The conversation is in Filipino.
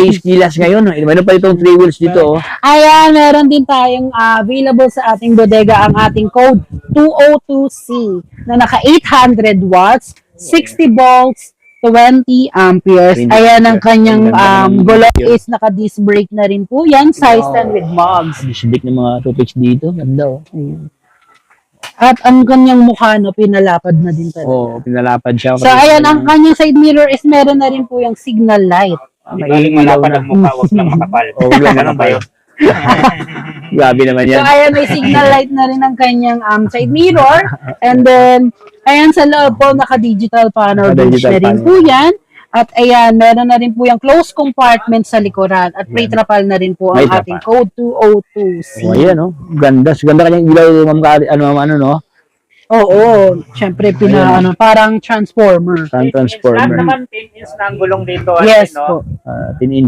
Ace Gilas ngayon. Meron pa itong 3 wheels dito. Oh. Ayan, meron din tayong available sa ating bodega ang ating code 202C na naka 800 watts, 60 volts, 20 amperes. Ayan ang kanyang gulong is naka disc brake na rin po yan, size 10 with mugs. Disdick ng mga topics dito. Ganda oh. Ayan. At ang kanyang mukha, no, pinalapad na din talaga. Oo, pinalapad siya. So, ayan, ang kanyang side mirror is meron na rin po yung signal light. Maling malapad ang mukha, wag lang makapal. Oo, wag lang Ganun ba yun? Grabe naman So, yan. ayan, may signal light na rin ang kanyang side mirror. And then, ayan, sa loob po, naka-digital panel gauge Naka-digital na rin panel. po yan. At ayan, meron na rin po yung closed compartment sa likuran. At may trapal na rin po ang May trapal. ating code 202C. Oh, ayan oh. Ganda. Ganda kanyang ilaw, ma'am Kari. Ano, no? Oo, syempre, parang transformer. Transformer. Lahat naman 10 inch na ang gulong dito. Yes no? po. 10 inch.